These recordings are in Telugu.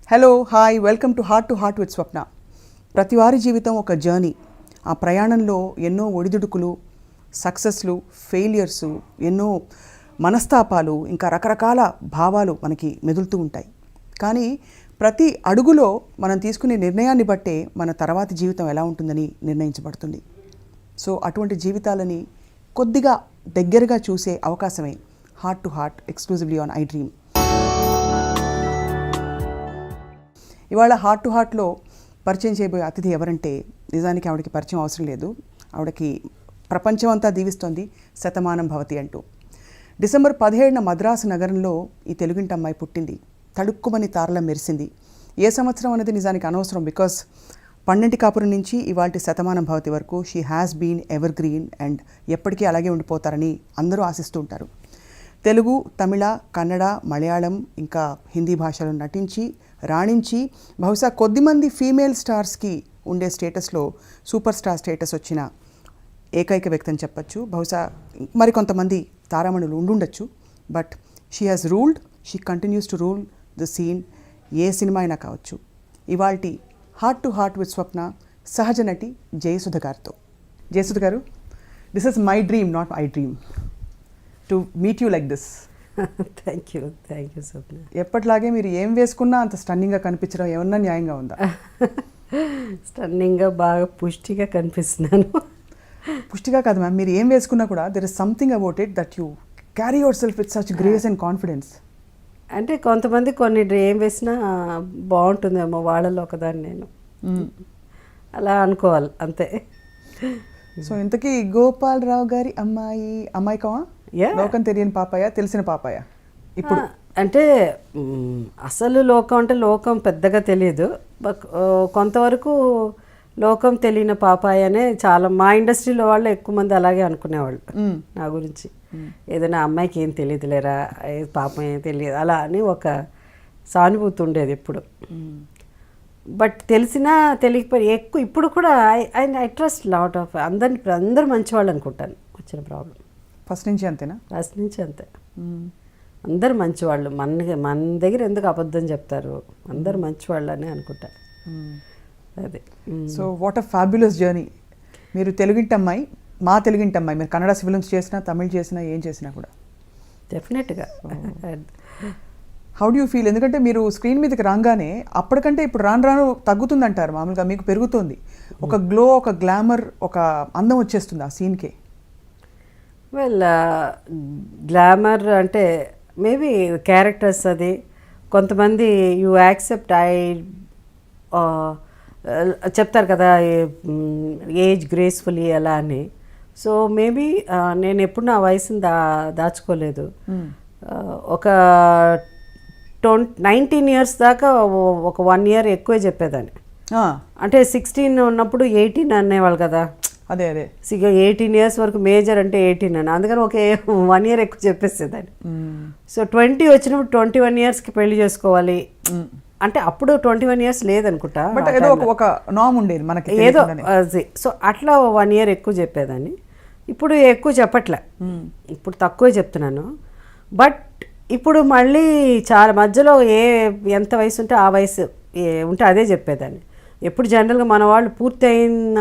Hello hi welcome to heart with Swapna. ప్రతి వారి జీవితం ఒక జర్నీ. ఆ ప్రయాణంలో ఎన్నో ఒడిదుడుకులు, సక్సెస్లు, ఫెయిలియర్సు, ఎన్నో మనస్తాపాలు, ఇంకా రకరకాల భావాలు మనకి మెదులుతూ ఉంటాయి. కానీ ప్రతి అడుగులో మనం తీసుకునే నిర్ణయాన్ని బట్టే మన తర్వాతి జీవితం ఎలా ఉంటుందని నిర్ణయించబడుతుంది. సో అటువంటి జీవితాలని కొద్దిగా దగ్గరగా చూసే అవకాశమే heart to heart exclusively on I dream. ఇవాళ హార్ట్ టు హార్ట్లో పరిచయం చేయబోయే అతిథి ఎవరంటే నిజానికి ఆవిడకి పరిచయం అవసరం లేదు. ఆవిడకి ప్రపంచం అంతా దీవిస్తోంది శతమానం భవతి అంటూ. డిసెంబర్ 17న మద్రాసు నగరంలో ఈ తెలుగింటి అమ్మాయి పుట్టింది. తడుక్కుమని తారలా మెరిసింది. ఏ సంవత్సరం అనేది నిజానికి అనవసరం, బికాస్ 12 కాపురం నుంచి ఇవాళ శతమానం భవతి వరకు she has been evergreen and ఎప్పటికీ అలాగే ఉండిపోతారని అందరూ ఆశిస్తూ ఉంటారు. తెలుగు, తమిళ, కన్నడ, మలయాళం ఇంకా హిందీ భాషలో నటించి రాణించి బహుశా కొద్దిమంది ఫీమేల్ స్టార్స్కి ఉండే స్టేటస్లో సూపర్ స్టార్ స్టేటస్ వచ్చిన ఏకైక వ్యక్తి అని చెప్పచ్చు. బహుశా మరికొంతమంది తారామణులు ఉండుండొచ్చు. But she has ruled, she continues to rule the scene. ఏ సినిమా అయినా కావచ్చు. ఇవాల్టి heart to heart with Swapna సహజ నటి జయసుధ గారితో. Jayasudha garu, this is my dream, not I dream to meet you like this. Thank you Swapna. ఎప్పటిలాగే మీరు ఏం వేసుకున్నా అంత స్టన్నింగ్గా కనిపించడం ఏమన్నా న్యాయంగా ఉందా? స్టన్నింగ్గా బాగా పుష్టిగా కనిపిస్తున్నాను. పుష్టిగా కాదు మ్యామ్, మీరు ఏం వేసుకున్నా కూడా there is something about it that you carry your self with such grace and confidence. అంటే కొంతమంది కొన్ని ఏం వేసినా బాగుంటుందేమో, వాళ్ళలో ఒకదాన్ని నేను అలా అనుకోవాలి అంతే. సో ఇంతకీ గోపాలరావు గారి అమ్మాయి కావా? లోకం తెలియని పాపాయ, తెలిసిన పాపాయ? ఇప్పుడు అంటే అసలు లోకం అంటే లోకం పెద్దగా తెలియదు. కొంతవరకు లోకం తెలియని పాపాయ అనే చాలా మా ఇండస్ట్రీలో వాళ్ళు ఎక్కువ మంది అలాగే అనుకునేవాళ్ళు నా గురించి. ఏదైనా అమ్మాయికి ఏం తెలియదులేరా, పాపం ఏం తెలియదు అలా అని ఒక సానుభూతి ఉండేది ఎప్పుడు. బట్ తెలిసినా తెలియకపోయి ఎక్కువ ఇప్పుడు కూడా ఐ ట్రస్ట్ లాట్ ఆఫ్ అందరు మంచివాళ్ళు అనుకుంటాను. వచ్చిన ప్రాబ్లం ఫస్ట్ నుంచి అంతేనా? ఫస్ట్ నుంచి అంతే. అందరు మంచివాళ్ళు. మన దగ్గర ఎందుకు అబద్ధం చెప్తారు, అందరు మంచివాళ్ళు అని అనుకుంటారు. అదే. So what a fabulous journey. మీరు తెలుగింటి అమ్మాయి, మా తెలుగింటి అమ్మాయి. మీరు కన్నడ ఫిల్మ్స్ చేసినా, తమిళ్ చేసినా, ఏం చేసినా కూడా డెఫినెట్గా. How do you feel? ఎందుకంటే మీరు స్క్రీన్ మీదకి రాగానే అప్పటికంటే ఇప్పుడు రాను తగ్గుతుందంటారు. మామూలుగా మీకు పెరుగుతుంది. ఒక గ్లో, ఒక గ్లామర్, ఒక అందం వచ్చేస్తుంది ఆ సీన్కే. వెల్, గ్లామర్ అంటే మేబీ క్యారెక్టర్స్ అది. కొంతమంది యూ యాక్సెప్ట్ చెప్తారు కదా ఏజ్ గ్రేస్ఫుల్లీ అలా అని. సో మేబీ నేను ఎప్పుడు నా వయసుని దాచుకోలేదు. ఒక 19 years దాకా ఒక 1 year ఎక్కువే చెప్పేదాన్ని. అంటే 16 ఉన్నప్పుడు 18 అనేవాళ్ళు కదా. అదే 18 years వరకు మేజర్ అంటే 18 అని, అందుకని ఒక 1 year ఎక్కువ చెప్పేసేదాన్ని. సో 20 వచ్చినప్పుడు 21 yearsకి పెళ్లి చేసుకోవాలి అంటే అప్పుడు 21 years లేదనుకుంటా, ఏదో ఒక నామ్ ఉండేది మనకి ఏదో. సో అట్లా 1 year ఎక్కువ చెప్పేదాన్ని. ఇప్పుడు ఎక్కువ చెప్పట్లే, ఇప్పుడు తక్కువే చెప్తున్నాను. బట్ ఇప్పుడు మళ్ళీ చాలా మధ్యలో ఎంత వయసు ఉంటే ఆ వయసు ఉంటే అదే చెప్పేదాన్ని. ఎప్పుడు జనరల్గా మన వాళ్ళు పూర్తి అయిన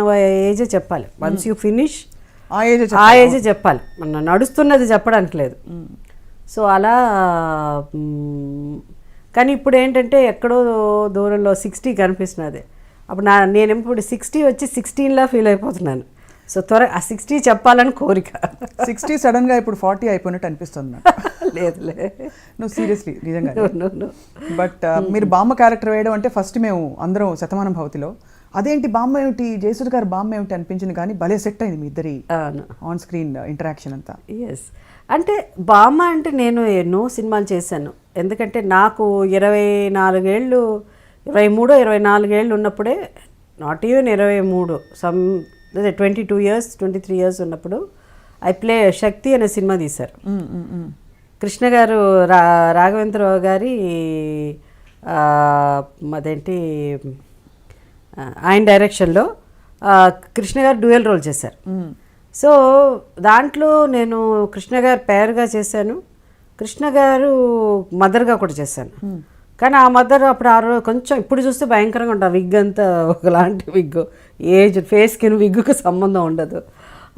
ఏజే చెప్పాలి. వన్స్ యూ ఫినిష్ ఆ ఏజే చెప్పాలి, మన నడుస్తున్నది చెప్పడానికి లేదు. సో అలా. కానీ ఇప్పుడు ఏంటంటే ఎక్కడో దూరంలో 60 కనిపిస్తున్నది. అప్పుడు నేను ఇప్పుడు 60 వచ్చి 16లా ఫీల్ అయిపోతున్నాను. సో ఆ 60 చెప్పాలని కోరిక. 60 సడన్గా ఇప్పుడు 40 అయిపోయినట్టు అనిపిస్తుంది. లేదులే, నువ్వు సీరియస్లీ నిజంగా. బట్ మీరు బామ్మ క్యారెక్టర్ వేయడం అంటే ఫస్ట్ మేము అందరం శతమానం భవతిలో అదేంటి బామ్మ ఏమిటి, జయసుధ గారు బామ్మ ఏమిటి అనిపించింది. కానీ భలే సెట్ అయింది మీ ఇద్దరి ఆన్ స్క్రీన్ ఇంటరాక్షన్ అంతా. ఎస్, అంటే బామ్మ అంటే నేను ఎన్నో సినిమాలు చేశాను. ఎందుకంటే నాకు 24 ఏళ్ళు, 23, 24 ఏళ్ళు ఉన్నప్పుడే, నాట్ ఈవెన్ 23, 22 years 23 years ఉన్నప్పుడు ఐ ప్లే శక్తి అనే సినిమా తీశారు. కృష్ణ గారు, రాఘవేంద్రరావు గారి అదేంటి ఆయన డైరెక్షన్లో కృష్ణ గారు డ్యూయల్ రోల్ చేశారు. సో దాంట్లో నేను కృష్ణ గారు పేరుగా చేశాను, కృష్ణ గారు మదర్గా కూడా చేశాను. కానీ ఆ మదర్ అప్పుడు ఆ రోజు కొంచెం ఇప్పుడు చూస్తే భయంకరంగా ఉంటుంది విగ్ అంతా ఒకలాంటి విగ్, ఏజ్ ఫేస్కి విగ్గుకి సంబంధం ఉండదు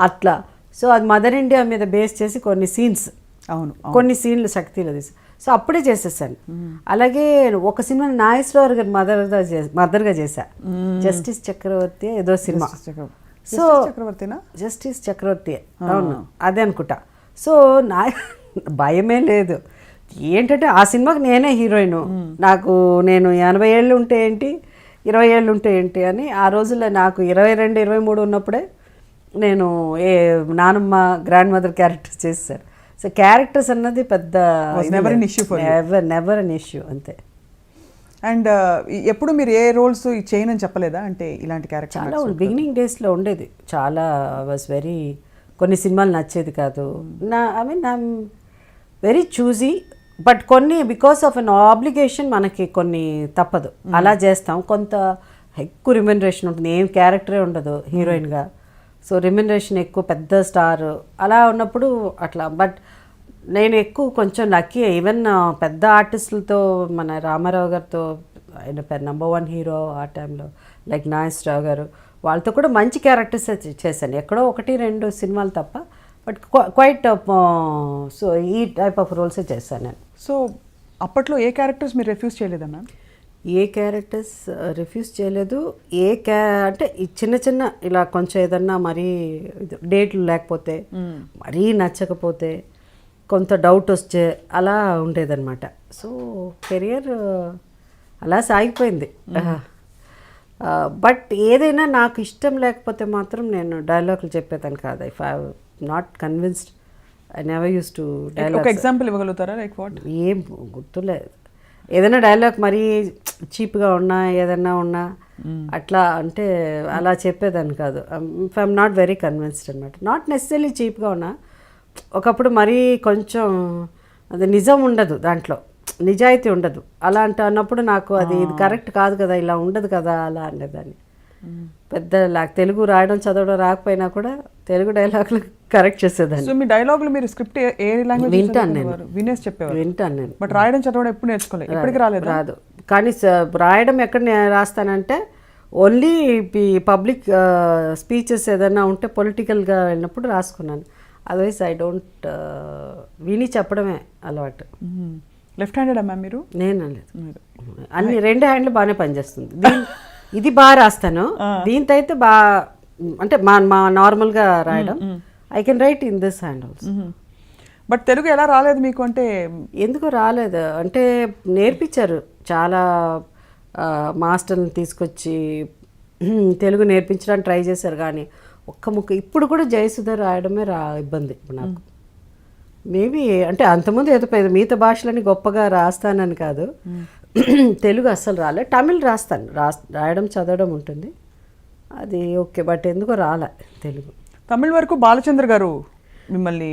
అట్లా. సో అది మదర్ ఇండియా మీద బేస్ చేసి కొన్ని సీన్స్, అవును కొన్ని సీన్లు శక్తిలో తీసి, సో అప్పుడే చేసేసాను. అలాగే ఒక సినిమా నాగేశ్వరరావు గారు మదర్గా చేశా, జస్టిస్ చక్రవర్తి ఏదో సినిమా. సో చక్రవర్తినా? జస్టిస్ చక్రవర్తి, అవును అదే అనుకుంటా. సో నా భయమే లేదు. ఏంటంటే ఆ సినిమాకి నేనే హీరోయిన్, నేను 80 ఏళ్ళు ఉంటే ఏంటి 20 ఏళ్ళు ఉంటే ఏంటి అని ఆ రోజుల్లో నాకు 22, 23 ఉన్నప్పుడే నేను నానమ్మ గ్రాండ్ మదర్ క్యారెక్టర్స్ చేశాను. సో క్యారెక్టర్స్ అన్నది పెద్ద నెవర్ అన్ ఇష్యూ అంతే. అండ్ ఎప్పుడు మీరు ఏ రోల్స్ చేయనని చెప్పలేదా? అంటే ఇలాంటి క్యారెక్టర్ చాలా బిగినింగ్ డేస్లో ఉండేది, చాలా వాజ్ వెరీ, కొన్ని సినిమాలు నచ్చేది కాదు. ఐఎమ్ వెరీ చూజీ, బట్ కొన్ని బికాస్ ఆఫ్ అన్ ఆబ్లిగేషన్ మనకి కొన్ని తప్పదు, అలా చేస్తాం. కొంత ఎక్కువ రిమ్యునరేషన్ ఉంటుంది, ఏం క్యారెక్టరే ఉండదు హీరోయిన్గా, సో రిమ్యునరేషన్ ఎక్కువ, పెద్ద స్టార్ అలా ఉన్నప్పుడు అట్లా. బట్ నేను ఎక్కువ కొంచెం లక్కీ, ఈవెన్ పెద్ద ఆర్టిస్టులతో మన రామారావు గారితో, ఆయన నెంబర్ 1 హీరో ఆ టైంలో, లైక్ నాగేశ్వరరావు గారు, వాళ్ళతో కూడా మంచి క్యారెక్టర్స్ చేశాను, ఎక్కడో 1-2 సినిమాలు తప్ప. బట్ క్వైట్ సో ఈ టైప్ ఆఫ్ రోల్సే చేశాను నేను. సో అప్పట్లో ఏ క్యారెక్టర్స్ మీరు రిఫ్యూజ్ చేయలేదా మ్యామ్? ఏ క్యారెక్టర్స్ రిఫ్యూజ్ చేయలేదు. అంటే ఈ చిన్న ఇలా కొంచెం ఏదన్నా మరీ డేట్లు లేకపోతే, మరీ నచ్చకపోతే, కొంత డౌట్ వస్తే అలా ఉండేదన్నమాట. సో కెరియర్ అలా సాగిపోయింది. బట్ ఏదైనా నాకు ఇష్టం లేకపోతే మాత్రం నేను డైలాగులు చెప్పేదాన్ని కాదు. If I not convinced I never use to dialogue. ఒక ఎగ్జాంపుల్ ఇవ్వగలుగుతారా? Like what? ఏం గుర్తులేదు. ఏదైనా డైలాగ్ మరీ చీప్గా ఉన్నా, ఏదన్నా ఉన్నా అట్లా అంటే అలా చెప్పేదాన్ని కాదు. If I'm not very convinced అనమాట. నాట్ నెసెసరీ చీప్గా ఉన్నా, ఒకప్పుడు మరీ కొంచెం అది నిజం ఉండదు, దాంట్లో నిజాయితీ ఉండదు, అలాంటి అన్నప్పుడు నాకు అది ఇది కరెక్ట్ కాదు కదా, ఇలా ఉండదు కదా అలా అనేదాన్ని. పెద్ద తెలుగు రాయడం చదవడం రాకపోయినా కూడా తెలుగు డైలాగులు కరెక్ట్ చేసేదాన్ని. సో మీ డైలాగులు మీరు స్క్రిప్ట్ ఏ లాంగ్వేజ్ వింటాను నేను, వినేసి చెప్పేవారు? వింటాను నేను. బట్ రాయడం చదవడం ఎప్పుడు నేర్చుకోలేదు, ఎప్పటికి రాదు. కానీ రాయడం ఎక్కడ రాస్తానంటే ఓన్లీ పబ్లిక్ స్పీచెస్ ఏదైనా ఉంటే పొలిటికల్గా వెళ్ళినప్పుడు రాసుకున్నాను. అదర్వైజ్ ఐ డోంట్, విని చెప్పడమే అలవాటు. లెఫ్ట్ హ్యాండెడ్ మ్యామ్ మీరు? నేను లేదు, అన్ని 2 హ్యాండ్లు బాగానే పనిచేస్తుంది. ఇది బాగా రాస్తాను, దీంతో అయితే బాగా, అంటే మా నార్మల్గా రాయడం I can write in this hand also. But Telugu ఎలా రాలేదు మీకు? అంటే ఎందుకు రాలేదు అంటే నేర్పించారు, చాలా మాస్టర్ని తీసుకొచ్చి తెలుగు నేర్పించడానికి ట్రై చేశారు, కానీ ఒక్క ముక్క ఇప్పుడు కూడా జయసుధ రాయడమే ఇబ్బంది నాకు. మేబీ అంటే అంతకుముందు ఏదో మిగతా భాషలని గొప్పగా రాస్తానని కాదు, తెలుగు అస్సలు రాలే. తమిళ్ రాస్తాను, రాయడం చదవడం ఉంటుంది, అది ఓకే. బట్ ఎందుకో రాలే తెలుగు. తమిళ్ వరకు బాలచంద్ర గారు మిమ్మల్ని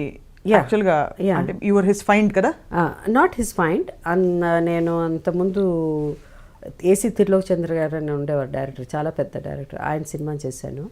యాక్చువల్గా అంటే యువర్ హిస్ ఫైండ్ కదా? Not his find. నేను అంతకుముందు ఏసీ తిరులోక్ చంద్ర గారు అని ఉండేవారు డైరెక్టర్, చాలా పెద్ద డైరెక్టర్, ఆయన సినిమా చేశాను.